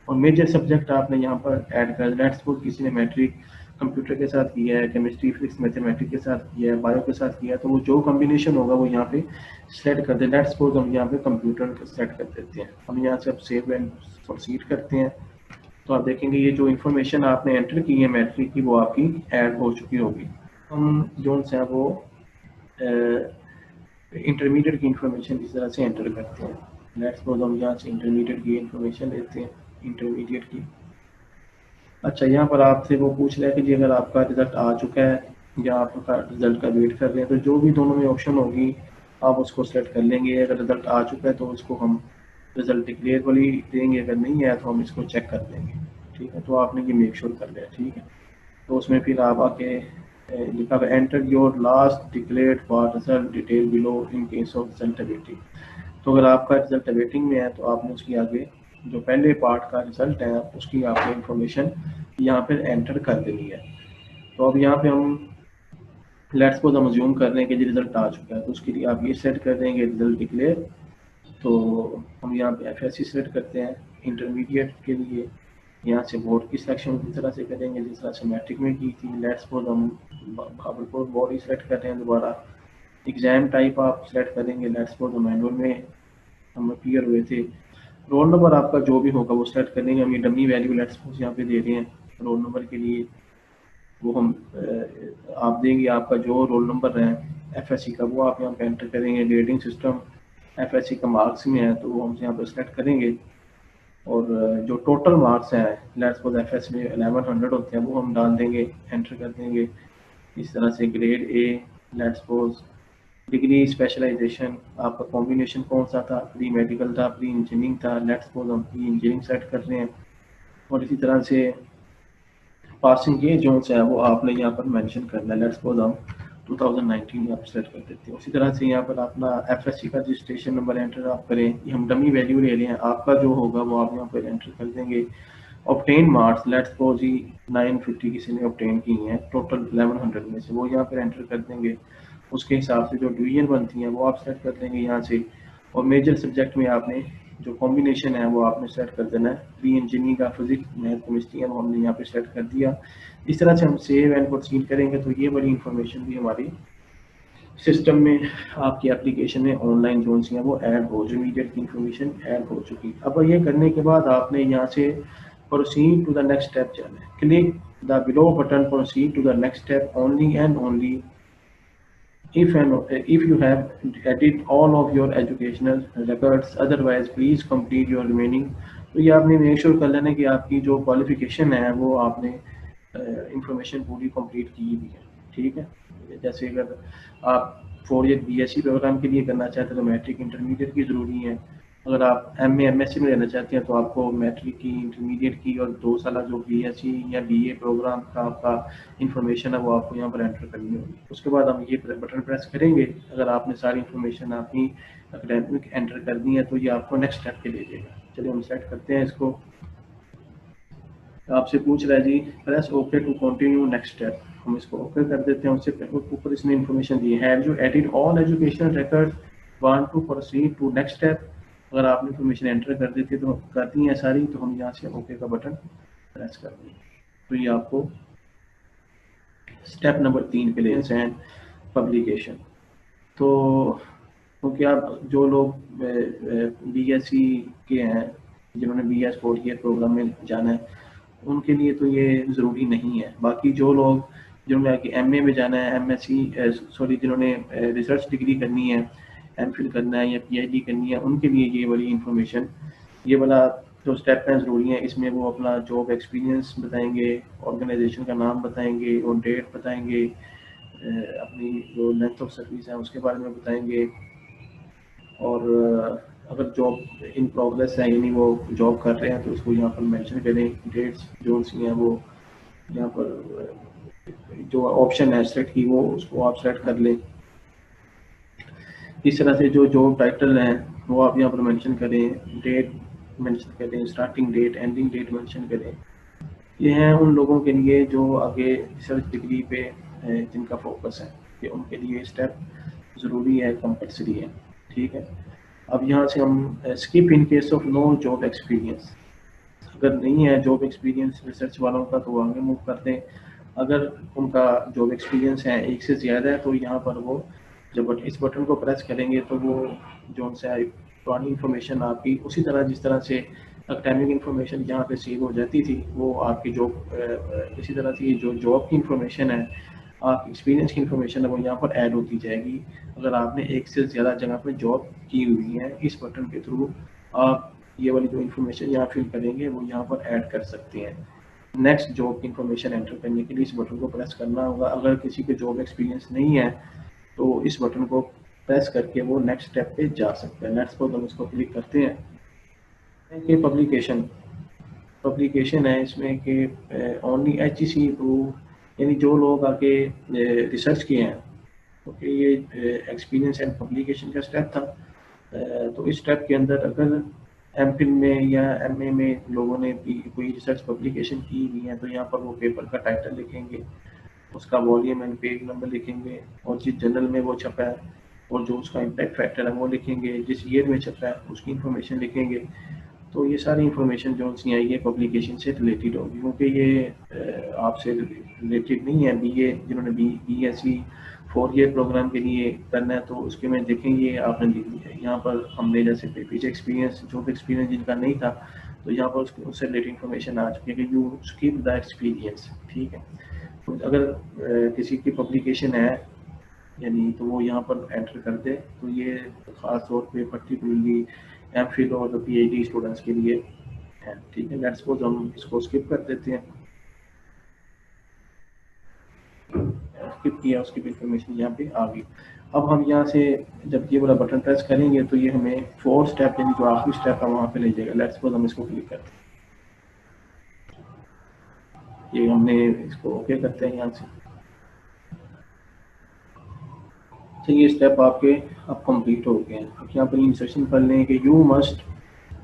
और मेजर सब्जेक्ट आपने यहाँ पर ऐड कर देना। लेट्स सपोज किसी ने मैट्रिक कंप्यूटर के साथ किया है, केमिस्ट्री, फिजिक्स, मैथमेटिक्स के साथ किया है, बायो के साथ किया है, तो वो जो कॉम्बिनेशन होगा वो यहाँ पे सेलेक्ट कर दें। लेट्स सपोज हम यहाँ पे कंप्यूटर सेलेक्ट कर देते हैं। हम यहाँ से अब सेव एंड प्रोसीड करते हैं तो आप देखेंगे ये जो इन्फॉर्मेशन आपने एंटर की है मैट्रिक की वो आपकी ऐड हो चुकी होगी। हम जो है वो इंटरमीडिएट की इंफॉर्मेशन इस तरह से एंटर करते हैं। लेट्स सपोज हम यहाँ से इंटरमीडिएट की इंफॉर्मेशन लेते हैं, इंटरमीडिएट की। अच्छा, यहाँ पर आपसे वो पूछ रहा है कि जी अगर आपका रिजल्ट आ चुका है या आपका रिजल्ट का वेट कर रहे हैं, तो जो भी दोनों में ऑप्शन होगी आप उसको सेलेक्ट कर लेंगे। अगर रिजल्ट आ चुका है तो उसको हम रिजल्ट डिक्लेयर वाली देंगे, अगर नहीं है तो हम इसको चेक कर लेंगे। ठीक है, तो आपने ये मेक श्योर कर लिया। ठीक है, तो उसमें फिर आप आके लिखा हुआ enter your last declared for result detail below in case of result awaiting. तो अगर आपका रिजल्ट अवेटिंग में है तो आपने उसकी आगे जो पहले पार्ट का रिजल्ट है उसकी आपको इंफॉर्मेशन यहाँ पर एंटर कर देनी है। तो अब यहाँ पे हम लेट्स सपोज हम अज्यूम कर रहे हैं कि रिजल्ट आ चुका है, तो उसके लिए आप ये सेट कर देंगे रिजल्ट डिक्लेयर। तो हम यहाँ पे एफएससी सेलेक्ट करते हैं। इंटरमीडिएट के लिए यहाँ से बोर्ड की सिलेक्शन किस तरह से करेंगे जिस तरह से मैट्रिक में की थी। लेट्स सपोज हम भागलपुर बोर्ड ही सेलेक्ट कर रहे हैं दोबारा। एग्जाम टाइप आप सेलेक्ट करेंगे। लेट्स सपोज हम एनुअल में हम क्लियर हुए थे। रोल नंबर आपका जो भी होगा वो सेलेक्ट करेंगे। हम ये डमी वैल्यू लेट्स सपोज यहाँ पे दे रहे हैं रोल नंबर के लिए। वो हम आप देंगे, आपका जो रोल नंबर है एफएससी का वो आप यहाँ पे एंटर करेंगे। ग्रेडिंग सिस्टम एफएससी का मार्क्स में है तो वो हम यहाँ पे सेलेक्ट करेंगे, और जो टोटल मार्क्स हैं लेट्स सपोज एफएस में 1100 होते हैं वो हम डाल देंगे, एंटर कर देंगे। इस तरह से grade A, let's suppose degree specialization आपका कॉम्बिनेशन कौन सा था, प्री मेडिकल था, प्री इंजीनियरिंग था, लेट्स सपोज हम प्री इंजीनियरिंग सेट कर रहे हैं। और इसी तरह से पासिंग के जो है वो आपने यहाँ पर मेंशन करना है, लेट्स सपोज हम 2019 यहाँ पर सेट कर देते हैं। उसी तरह से यहाँ पर अपना एफएससी का रजिस्ट्रेशन नंबर एंटर आप करें, ये हम डमी वैल्यू ले रहे हैं, आपका जो होगा वो आप यहाँ पर एंटर कर देंगे। ऑब्टेन मार्क्स लेट्स सपोज ही 950 किसी ने ऑब्टेन की हैं टोटल 1100 में से, वो यहाँ पर एंटर कर देंगे। उसके हिसाब से जो डिवीजन बनती हैं वो आप सेट कर देंगे यहाँ से। और मेजर सब्जेक्ट में आपने जो कॉम्बिनेशन है वो आपने सेट कर देना है, प्री इंजीनियरिंग का फिजिक्स मैथ केमिस्ट्री है वो हमने यहाँ पे सेट कर दिया। इस तरह से हम सेव एंड प्रोसीड करेंगे तो ये बड़ी इंफॉर्मेशन भी हमारी सिस्टम में आपकी एप्लीकेशन में ऑनलाइन जोन सी है वो ऐड हो, जो मीडियट की इंफॉर्मेशन ऐड हो चुकी। अब ये करने के बाद आपने यहाँ से proceed to the next step जाना है। Click the below button proceed to the next step only and only if you have added all of your educational records, otherwise please complete your remaining। तो ये आपने make sure कर लेना कि आपकी जो क्वालिफिकेशन है वो आपने इंफॉर्मेशन पूरी कंप्लीट की भी है, ठीक है। जैसे अगर आप 4 ईयर बीएससी प्रोग्राम के लिए करना चाहते हैं तो मैट्रिक इंटरमीडिएट की ज़रूरी है। अगर आप एमए एमएससी में लेना चाहते हैं तो आपको मैट्रिक की, इंटरमीडिएट की और 2 साल जो बीएससी या बीए प्रोग्राम का आपका इंफॉर्मेशन है वो आपको यहाँ पर एंटर करनी होगी। उसके बाद हम ये बटन प्रेस करेंगे। अगर आपने सारी इंफॉर्मेशन अपनी एकेडमिक एंटर कर दी है तो ये आपको नेक्स्ट स्टेप पे ले जाएगा। चलिए हम सेट करते हैं इसको। आपसे पूछ रहा है जी press okay to continue next step, हम इसको ओके कर देते हैं। उससे ऊपर इसने इंफॉर्मेशन दी है, have you added all educational records, want to proceed to next step. अगर आपने इंफॉर्मेशन एंटर कर देती है तो कर दी है सारी, तो हम यहाँ से ओके का बटन प्रेस कर देंगे। तो ये आपको स्टेप नंबर 3 पे ले एंड पब्लिकेशन। तो क्योंकि आप जो लोग बीएससी के हैं, जिन्होंने बीएस 4 ईयर प्रोग्राम में जाना है, उनके लिए तो ये ज़रूरी नहीं है। बाकी जो लोग जिन्होंने एमए में जाना है, एमएससी जिन्होंने रिसर्च डिग्री करनी है, एमफिल करना है या पीएचडी करनी है, उनके लिए ये वाली इंफॉर्मेशन, ये वाला जो स्टेप है ज़रूरी है। इसमें वो अपना जॉब एक्सपीरियंस बताएंगे, ऑर्गेनाइजेशन का नाम बताएंगे और डेट बताएंगे, अपनी जो लेंथ ऑफ सर्विस है उसके बारे में बताएंगे, और अगर जॉब इन प्रोग्रेस है यानी वो जॉब कर रहे हैं तो उसको यहाँ पर मेंशन करें। डेट्स जो सी हैं वो यहाँ पर जो ऑप्शन है सेलेक्ट की वो उसको आप सेलेक्ट कर लें। इस तरह से जो जॉब टाइटल हैं वो आप यहाँ पर मेंशन करें, डेट मेंशन करें, starting date, ending date mention करें। ये हैं उन लोगों के लिए जो आगे रिसर्च डिग्री पे जिनका फोकस है, कि उनके लिए स्टेप ज़रूरी है, कंपल्सरी है, ठीक है। अब यहाँ से हम skip in case of no job experience, अगर नहीं है जॉब एक्सपीरियंस रिसर्च वालों का तो वो आगे मूव कर दें। अगर उनका जॉब एक्सपीरियंस है 1 से ज़्यादा है तो यहाँ पर वो जब इस बटन को प्रेस करेंगे तो वो जो सा पुरानी इंफॉर्मेशन आपकी उसी तरह जिस तरह से एकेडमिक इंफॉर्मेशन यहाँ पे सेव हो जाती थी वो आपकी जॉब इसी तरह से जो जॉब की इंफॉर्मेशन है, आप एक्सपीरियंस की इंफॉर्मेशन है वो यहाँ पर ऐड होती जाएगी। अगर आपने 1 से ज़्यादा जगह पर जॉब की हुई है, इस बटन के थ्रू आप ये वाली जो इन्फॉर्मेशन यहाँ फिल करेंगे वो यहाँ पर ऐड कर सकते हैं। नेक्स्ट जॉब की इंफॉर्मेशन एंटर करने के लिए इस बटन को प्रेस करना होगा। अगर किसी के जॉब एक्सपीरियंस नहीं है तो इस बटन को प्रेस करके वो नेक्स्ट स्टेप पे जा सकते हैं। नेक्स्ट पर हम इसको क्लिक करते हैं कि पब्लिकेशन है इसमें कि ओनली HEC अप्रूव, यानी जो लोग आगे रिसर्च किए हैं ओके, ये एक्सपीरियंस एंड पब्लिकेशन का स्टेप था। तो इस स्टेप के अंदर अगर एमफिल में या एमए में लोगों ने कोई रिसर्च पब्लिकेशन की हुई है तो यहाँ पर वो पेपर का टाइटल लिखेंगे, उसका वॉल्यूम एंड पेज नंबर लिखेंगे, और जिस जर्नल में वो छपा है और जो उसका इम्पैक्ट फैक्टर है वो लिखेंगे, जिस ईयर में छपा है उसकी इंफॉर्मेशन लिखेंगे। तो ये सारी इंफॉर्मेशन जो सी आई ये पब्लिकेशन से रिलेटेड होगी, क्योंकि ये आपसे रिलेटेड नहीं है। बीए जिन्होंने बीएससी 4 ईयर प्रोग्राम के लिए करना है तो उसके में देखेंगे आपने यहाँ पर हमने जैसे पीछे एक्सपीरियंस जॉब एक्सपीरियंस जिनका नहीं था तो यहाँ पर उससे रिलेटेड इंफॉर्मेशन आ चुकी है कि यू स्किप द एक्सपीरियंस, ठीक है। अगर किसी की पब्लिकेशन है यानी तो वो यहाँ पर एंटर कर दे, तो ये ख़ास तौर पे पर्टिकुलरली एमफिल और पीएचडी स्टूडेंट्स के लिए है। ठीक है, लेट्स सपोज हम इसको स्किप कर देते हैं, स्किप किया, उसकी इंफॉर्मेशन यहाँ पे आ गई। अब हम यहाँ से जब ये वाला बटन प्रेस करेंगे तो ये हमें 4 स्टेप यानी जो आखिरी स्टेप है वहाँ पे ले जाएगा। लेट्स सपोज हम इसको क्लिक करते हैं, ये हमने इसको ओके करते हैं यहाँ से। तो ये स्टेप आपके अब कंप्लीट हो गए हैं। अब यहाँ पर इंस्ट्रक्शन पढ़ लें कि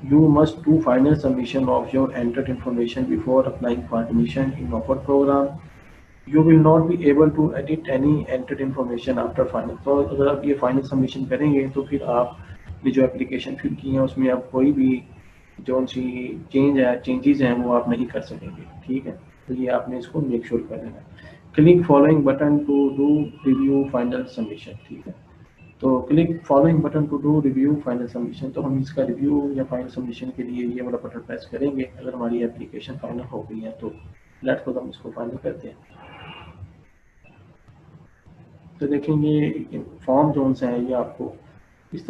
you must do final submission of your entered information before applying for admission in offered program. You will not be able to edit any entered information after final. तो अगर आप ये फाइनल सबमिशन करेंगे तो फिर आप ये जो एप्लीकेशन फिल की है उसमें आप कोई भी जो सी चेंजेस हैं वो आप नहीं कर सकेंगे। ठीक है, तो ये आपने इसको मेक श्योर कर लेना। Click following button to do review final submission. ठीक है, तो click following button to do review final submission, तो हम इसका रिव्यू या फाइनल सबमिशन के लिए ये वाला बटन प्रेस करेंगे अगर हमारी एप्लीकेशन फाइनल हो गई है तो। लेट्स सपोज हम इसको फाइनल करते हैं, तो देखेंगे फॉर्म जोन से है ये आपको इस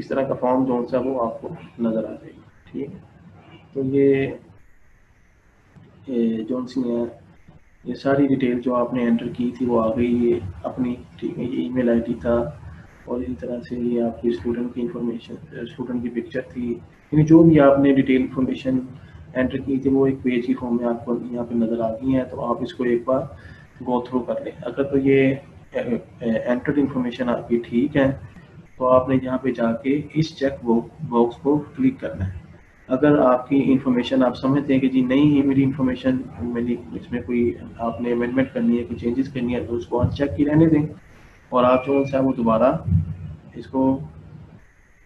तरह का फॉर्म जोन सा वो आपको नज़र आ जाएगा। ठीक है, तो ये जोन सी है, ये सारी डिटेल जो आपने एंटर की थी वो आ गई ये अपनी। ठीक है, ये ईमेल आईडी था और इसी तरह से ये आपकी स्टूडेंट की इंफॉर्मेशन, स्टूडेंट की पिक्चर थी, यानी जो भी आपने डिटेल इंफॉर्मेशन एंटर की थी वो एक पेज की फॉर्म में आपको यहाँ पे नज़र आ गई है। तो आप इसको एक बार गो थ्रू कर लें। अगर तो ये एंटर्ड इंफॉर्मेशन आपकी ठीक है तो आपने यहाँ पे जाके इस चेक बॉक्स को क्लिक करना है। अगर आपकी इंफॉर्मेशन आप समझते हैं कि जी नहीं है मेरी इंफॉर्मेशन, मेरी इसमें कोई आपने अमेंडमेंट करनी है, कोई चेंजेस करनी है, तो उसको अनचेक ही रहने दें और आप जो है वो दोबारा इसको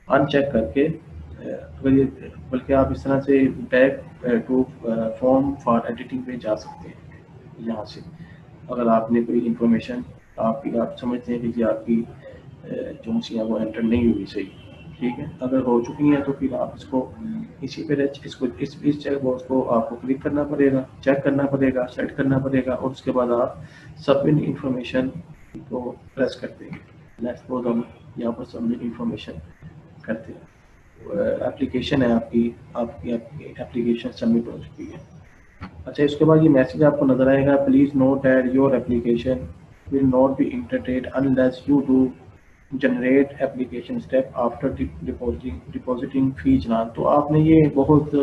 अनचेक करके अगर ये बल्कि आप इस तरह से back to form for editing पे जा सकते हैं यहाँ से। अगर आपने कोई इंफॉर्मेशन आप समझते हैं कि जी आपकी जो सी है वो एंटर नहीं हुई सही। ठीक है, अगर हो चुकी है तो फिर आप इसको इसी पे इसको इस चेक बॉक्स को आपको क्लिक करना पड़ेगा, चेक करना पड़ेगा, सेट करना पड़ेगा और उसके बाद आप सबमिट इंफॉर्मेशन को प्रेस कर देंगे। लेट्स सपोज हम यहाँ पर सबमिट इंफॉर्मेशन करते हैं। एप्लीकेशन है आपकी एप्लीकेशन सबमिट हो चुकी है। अच्छा, इसके बाद ये मैसेज आपको नजर आएगा, please note that your application will not be entertained unless you do generate application step after depositing fee challan. तो आपने ये बहुत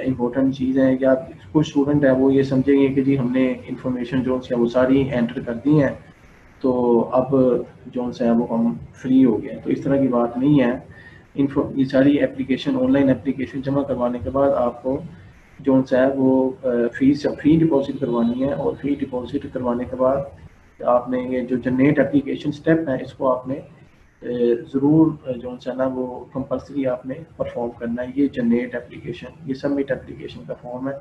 इम्पोर्टेंट चीज़ है, या कुछ स्टूडेंट है वो ये समझेंगे कि जी हमने इंफॉर्मेशन जो है वो सारी एंटर कर दी हैं तो अब जो है वो हम फ्री हो गए। तो इस तरह की बात नहीं है। ये सारी एप्लीकेशन ऑनलाइन एप्लीकेशन जमा करवाने के बाद आपको जो है वो फी डिपॉजिट करवानी है और फी डिपॉजिट करवाने के बाद आपने ये जो जनरेट एप्लीकेशन स्टेप है इसको आपने ज़रूर जो है ना वो कंपलसरी आपने परफॉर्म करना है। ये जनरेट एप्लीकेशन, ये सबमिट एप्लीकेशन का फॉर्म है,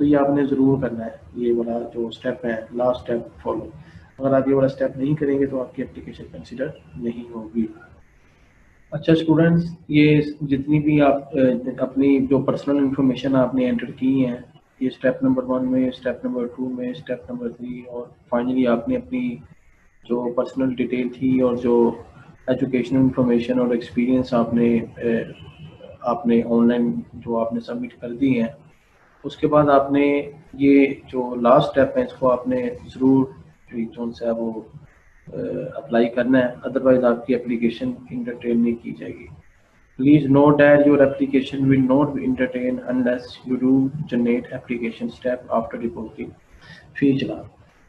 तो ये आपने ज़रूर करना है। ये वाला जो स्टेप है लास्ट स्टेप फॉलो, अगर आप ये वाला स्टेप नहीं करेंगे तो आपकी एप्लीकेशन कंसिडर नहीं होगी। अच्छा स्टूडेंट्स, ये जितनी भी आप अपनी जो पर्सनल इंफॉर्मेशन आपने एंटर की हैं, ये स्टेप नंबर 1 में, स्टेप नंबर 2 में, स्टेप नंबर 3 और फाइनली आपने अपनी जो पर्सनल डिटेल थी और जो एजुकेशनल इंफॉर्मेशन और एक्सपीरियंस आपने ऑनलाइन जो आपने सबमिट कर दी हैं, उसके बाद आपने ये जो लास्ट स्टेप है इसको आपने ज़रूर जो है वो अप्लाई करना है, अदरवाइज आपकी एप्लीकेशन इंटरटेन नहीं की जाएगी। Please note that your application will not be entertain unless you do generate application step after depositing fee challan.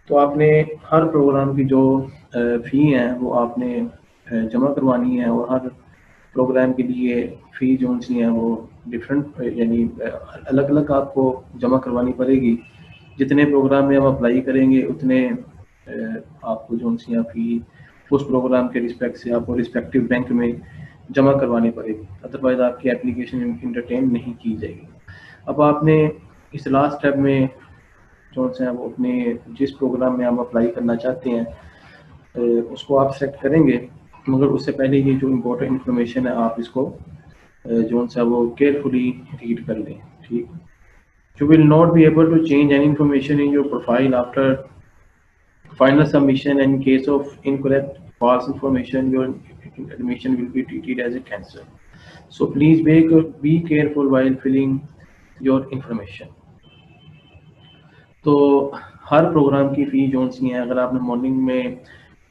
तो आपने हर प्रोग्राम की जो फ़ी है वो आपने जमा करवानी है और हर प्रोग्राम के लिए फ़ी जो सी है वो डिफरेंट यानी अलग अलग आपको जमा करवानी पड़ेगी। जितने प्रोग्राम में हम अप्लाई करेंगे उतने आपको जो सी फ़ी उस प्रोग्राम के रिस्पेक्ट से आपको रिस्पेक्टिव बैंक में जमा करवानी पड़ेगी, अदरवाइज आपकी एप्लीकेशन इंटरटेन नहीं की जाएगी। अब आपने इस लास्ट स्टेप में जो है वो अपने जिस प्रोग्राम में आप अप्लाई करना चाहते हैं उसको आप सेलेक्ट करेंगे, मगर उससे पहले ये जो इम्पोर्टेंट इन्फॉर्मेशन है आप इसको जो है वो केयरफुली रीड कर लें। ठीक, you will not be able to change any information in your profile after final submission, and in case of incorrect false information, your admission will be treated as a cancel. So please be careful while filling your information. तो हर programme की फ़ी जो सी है, अगर आपने morning में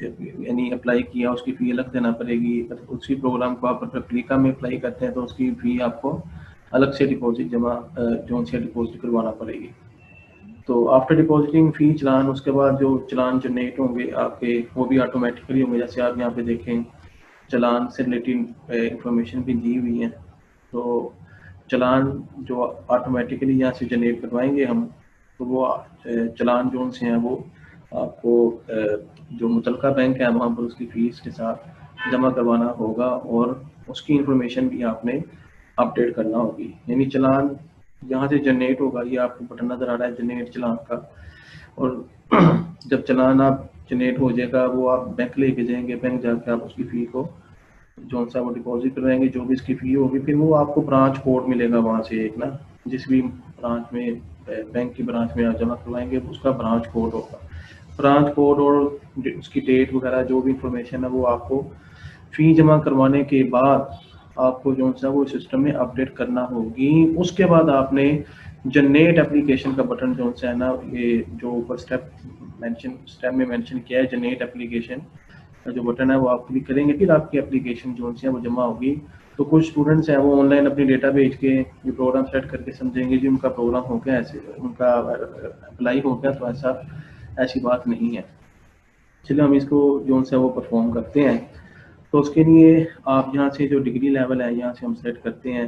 यानी apply किया उसकी फ़ी अलग देना पड़ेगी। उसी प्रोग्राम को आप रेप्लिका में अप्लाई करते हैं तो उसकी फ़ी आपको अलग से डिपॉजिट जमा जो से डिपॉजिट करवाना पड़ेगी। तो आफ्टर डिपॉजिटिंग फ़ी चलान, उसके बाद जो चलान जनरेट होंगे आपके वो भी ऑटोमेटिकली होंगे। जैसे आप यहाँ पे देखें चलान से रिलेटेड इंफॉर्मेशन भी दी हुई है। तो चलान जो ऑटोमेटिकली यहाँ से जनरेट करवाएंगे हम, तो वो चलान जो से हैं वो आपको जो मुतलका बैंक है वहाँ पर उसकी फ़ीस के साथ जमा करवाना होगा और उसकी इंफॉर्मेशन भी आपने अपडेट करना होगी। यानी चलान यहाँ से जनरेट होगा, ये आपको बटन नज़र आ रहा है जनरेट चलान का, और जब चलान आप जनरेट हो जाएगा वो आप बैंक लेके जाएंगे, बैंक जाके आप उसकी फ़ी को जो सा वो डिपॉजिट करवाएंगे, जो भी इसकी फ़ी होगी, फिर वो आपको ब्रांच कोड मिलेगा वहाँ से एक ना, जिस भी ब्रांच में बैंक की ब्रांच में आप जमा करवाएंगे उसका ब्रांच कोड होगा। ब्रांच कोड और उसकी डेट वगैरह जो भी इंफॉर्मेशन है वो आपको फ़ी जमा करवाने के बाद आपको जो सा वो सिस्टम में अपडेट करना होगी। उसके बाद आपने जनरेट एप्लीकेशन का बटन जो सा है ना, ये जो ऊपर स्टेप में मेंशन किया है जनरेट एप्लीकेशन का जो बटन है वो आप क्लिक करेंगे, फिर आपकी एप्लीकेशन जो है वो जमा होगी। तो कुछ स्टूडेंट्स हैं वो ऑनलाइन अपनी डेटा भेज के ये प्रोग्राम सेट करके समझेंगे जी उनका प्रोग्राम हो गया, ऐसे उनका अप्लाई हो गया, तो ऐसी बात नहीं है। चलिए हम इसको जो है वो परफॉर्म करते हैं। तो उसके लिए आप यहाँ से जो डिग्री लेवल है यहाँ से हम सेट करते हैं।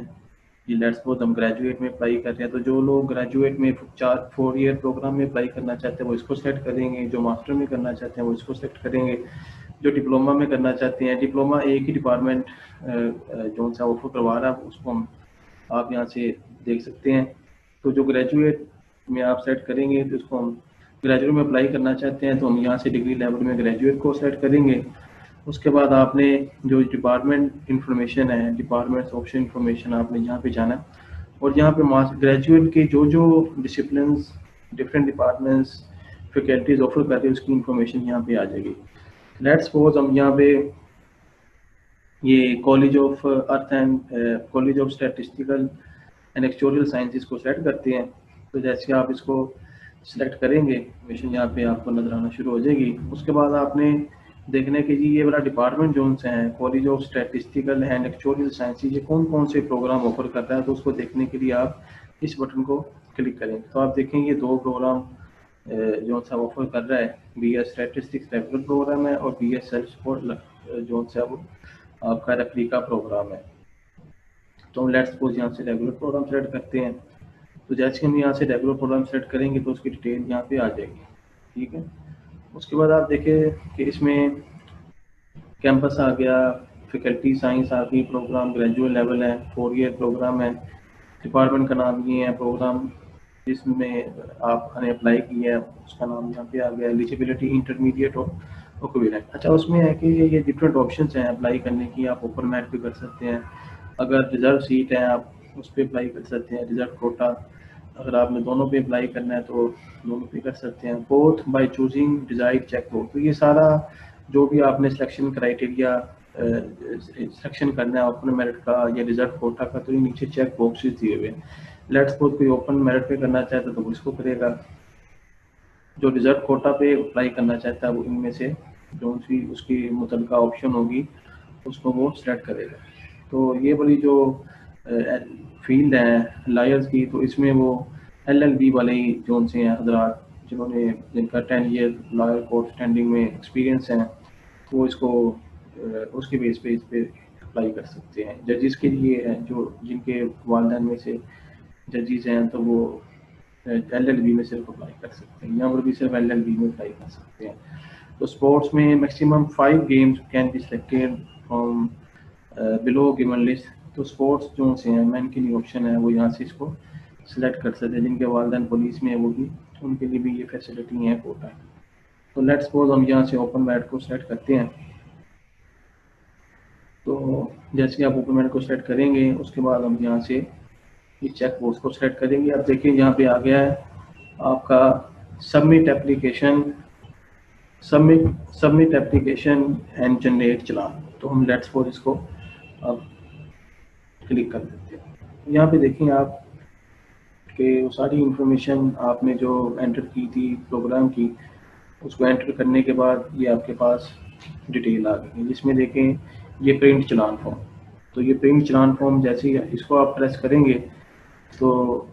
ये लेट्स सपोज हम ग्रेजुएट में अप्लाई कर रहे हैं, तो जो लोग ग्रेजुएट में 4 ईयर प्रोग्राम में अप्लाई करना चाहते हैं वो इसको सेलेक्ट करेंगे, जो मास्टर में करना चाहते हैं वो इसको सेलेक्ट करेंगे, जो डिप्लोमा में करना चाहते हैं, डिप्लोमा एक ही डिपार्टमेंट जो सा ऑफर करवा रहा है उसको हम आप यहाँ से देख सकते हैं। तो जो ग्रेजुएट में आप सेलेक्ट करेंगे तो उसको हम ग्रेजुएट में अप्लाई करना चाहते हैं तो हम यहाँ से डिग्री लेवल में ग्रेजुएट को सेलेक्ट करेंगे। उसके बाद आपने जो डिपार्टमेंट इंफॉर्मेशन है, डिपार्टमेंट ऑप्शन इंफॉर्मेशन, आपने यहाँ पे जाना और यहाँ पे ग्रेजुएट के जो discipline different departments faculties offer कर रहे हैं उसकी इंफॉर्मेशन यहाँ पे आ जाएगी। लेट्स सपोज हम यहाँ पे ये college of earth and college of statistical and actuarial sciences को सेलेक्ट करते हैं। तो जैसे आप इसको सिलेक्ट करेंगे इंफॉर्मेशन यहाँ पे आपको नजर आना शुरू हो जाएगी। उसके बाद आपने देखने के जी ये वाला डिपार्टमेंट जो से हैं college of statistical and actuarial sciences, ये कौन कौन से प्रोग्राम ऑफर कर रहा है, तो उसको देखने के लिए आप इस बटन को क्लिक करेंगे। तो आप देखेंगे 2 प्रोग्राम जो सा ऑफर कर रहा है, BS स्टैटिस्टिक्स रेगुलर प्रोग्राम है और BS सेल्फ सपोर्ट जो सा वो आपका रेप्लिका प्रोग्राम है। तो हम लेट्स सपोज यहाँ से रेगुलर प्रोग्राम सेलेक्ट करते हैं। तो जैसे हम यहाँ से रेगुलर प्रोग्राम सेलेक्ट करेंगे तो उसकी डिटेल यहाँ पे आ जाएगी, ठीक है। उसके बाद आप देखें कि इसमें कैंपस आ गया, फैकल्टी साइंस आ गई, प्रोग्राम ग्रेजुएट लेवल है, 4 ईयर प्रोग्राम है, डिपार्टमेंट का नाम ये है, प्रोग्राम जिसमें आपने अप्लाई किया है उसका नाम यहाँ पे आ गया, एलिजिबिलिटी इंटरमीडिएट और इक्विवेलेंट। अच्छा, उसमें है कि ये डिफरेंट ऑप्शंस हैं अप्लाई करने की, आप ओपन मैरिट भी कर सकते हैं, अगर रिजर्व सीट है आप उस पर अप्लाई कर सकते हैं, रिजर्व कोटा अगर आपने दोनों पे अप्लाई करना है तो दोनों पे कर सकते हैं, both by choosing desired check box. तो ये सारा जो भी आपने सिलेक्शन क्राइटेरिया सिलेक्शन करना है ओपन मेरिट का या रिजर्व कोटा का, तो ये नीचे चेक बॉक्सेस दिए हुए हैं। लेट्स सपोज कोई ओपन मेरिट पे करना चाहता है तो वो इसको करेगा, जो रिजर्व कोटा पे अप्लाई करना चाहता है वो इनमें से जो सी उसकी मुतलका ऑप्शन होगी उसको वो सेलेक्ट करेगा। तो ये वाली जो फील्ड है लायर्स की, तो इसमें वो LLB वाले ही जो से हैं हजरात जिनका 10 ईयर लॉयर कोर्ट स्टैंडिंग में एक्सपीरियंस है, वो इसको उसके बेस पे इस पर अप्लाई कर सकते हैं। जजेस के लिए है जो जिनके वालिदैन में से जजेस हैं तो वो LLB में सिर्फ अप्लाई कर सकते हैं, यहाँ पर भी सिर्फ LLB में अप्लाई कर सकते हैं। तो स्पोर्ट्स में maximum 5 games can be selected from below given list. तो स्पोर्ट्स जो से हैं मैन के लिए ऑप्शन है वो यहाँ से इसको सिलेक्ट कर सकते हैं, जिनके वालिदैन पुलिस में है वो भी उनके लिए भी ये फैसिलिटी है कोटा। तो लेट्स सपोज हम यहाँ से ओपन मैरिट को सेलेक्ट करते हैं। तो जैसे आप ओपन मैरिट को सेलेक्ट करेंगे उसके बाद हम यहाँ से इस चेक बॉक्स को सेलेक्ट करेंगे। अब देखिए यहाँ पे आ गया है आपका submit application submit application and generate challan. तो हम लेट्स सपोज इसको अब क्लिक कर देते हैं। यहाँ पे देखें आप कि वो सारी इंफॉर्मेशन आपने जो एंटर की थी प्रोग्राम की, उसको एंटर करने के बाद ये आपके पास डिटेल आ गई है, जिसमें देखें ये प्रिंट चलान फॉर्म। तो ये प्रिंट चलान फॉर्म जैसे ही इसको आप प्रेस करेंगे तो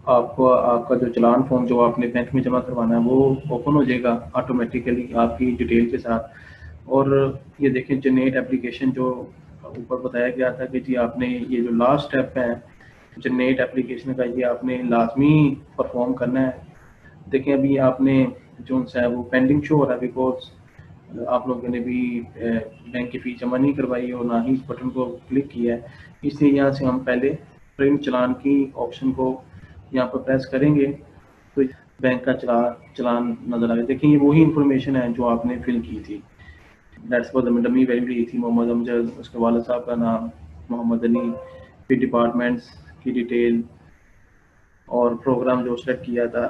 आपको आपका जो चलान फॉर्म जो आपने बैंक में जमा करवाना है वो ओपन हो जाएगा ऑटोमेटिकली आपकी डिटेल के साथ। और ये देखें जनरेट एप्लीकेशन जो ऊपर बताया गया था कि जी आपने ये जो लास्ट स्टेप है जनरेट एप्लीकेशन का, ये आपने लाजमी परफॉर्म करना है। देखें अभी आपने जो है वो पेंडिंग शो हो रहा है बिकॉज आप लोगों ने भी बैंक की फीस जमा नहीं करवाई और ना ही इस बटन को क्लिक किया है, इसलिए यहाँ से हम पहले प्रिंट चलान की ऑप्शन को यहाँ पर प्रेस करेंगे तो बैंक का चलान नजर आएगा। देखिए ये वही इंफॉर्मेशन है जो आपने फिल की थी। लेट्स सपोज हमें डमी वैल्यू ली थी मोहम्मद अमजद, उसके वालिद साहब का नाम मोहम्मद अली, फिर डिपार्टमेंट्स की डिटेल और प्रोग्राम जो सेलेक्ट किया था।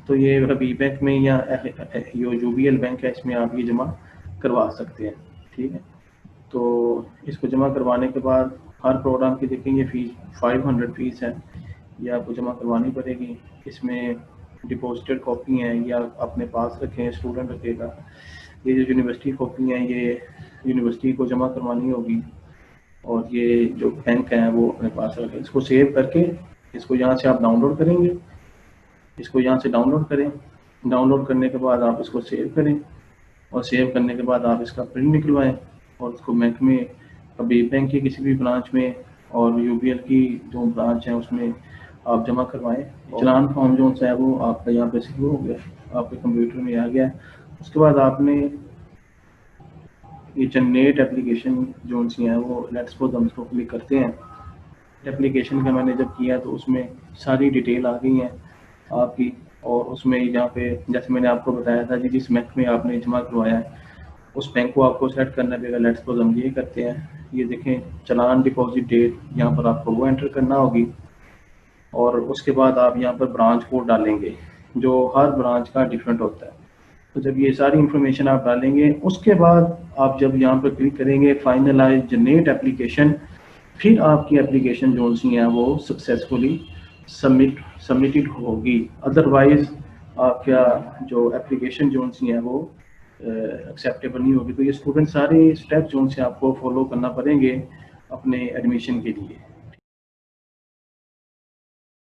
तो ये अभी बैंक में या यो यूबीएल बैंक है इसमें आप ये जमा करवा सकते हैं। ठीक है, तो इसको जमा करवाने के बाद हर प्रोग्राम की देखेंगे फीस 500 फीस है, ये आपको जमा करवानी पड़ेगी। इसमें डिपॉजिटेड कॉपी हैं या अपने पास रखें, स्टूडेंट रखेगा। ये जो यूनिवर्सिटी कॉपी हैं ये यूनिवर्सिटी को जमा करवानी होगी और ये जो बैंक है वो अपने पास रखें। इसको सेव करके इसको यहाँ से आप डाउनलोड करेंगे, इसको यहाँ से डाउनलोड करें। डाउनलोड करने के बाद आप इसको सेव करें और सेव करने के बाद आप इसका प्रिंट निकलवाएं और उसको बैंक में, कभी बैंक की किसी भी ब्रांच में और यूबीएल की जो ब्रांच है उसमें आप जमा करवाएं। चलान फॉर्म जो है वो आपका यहाँ पे शुरू हो गया, आपके कंप्यूटर में आ गया। उसके बाद आपने ये जनरेट एप्लीकेशन जो सी है वो लेट्स सपोज हम इसको क्लिक करते हैं। एप्लीकेशन का मैंने जब किया तो उसमें सारी डिटेल आ गई है आपकी, और उसमें यहाँ पे जैसे मैंने आपको बताया था जी जिस बैंक में आपने जमा करवाया है उस बैंक को आपको सेलेक्ट करना पड़ेगा। लेट्स सपोज हम ये करते हैं, ये देखें चलान डिपॉजिट डेट, यहाँ पर आपको वो एंटर करना होगी और उसके बाद आप यहाँ पर ब्रांच कोड डालेंगे जो हर ब्रांच का डिफरेंट होता है। तो जब ये सारी इंफॉर्मेशन आप डालेंगे उसके बाद आप जब यहाँ पर क्लिक करेंगे फाइनलाइज जनरेट एप्लीकेशन, फिर आपकी एप्लीकेशन जो सी है वो सक्सेसफुली सबमिटेड होगी। अदरवाइज आपका जो एप्लीकेशन जो सी है वो एक्सेप्टेबल नहीं होगी। तो ये स्टूडेंट सारे स्टेप जो से आपको फॉलो करना पड़ेंगे अपने एडमिशन के लिए।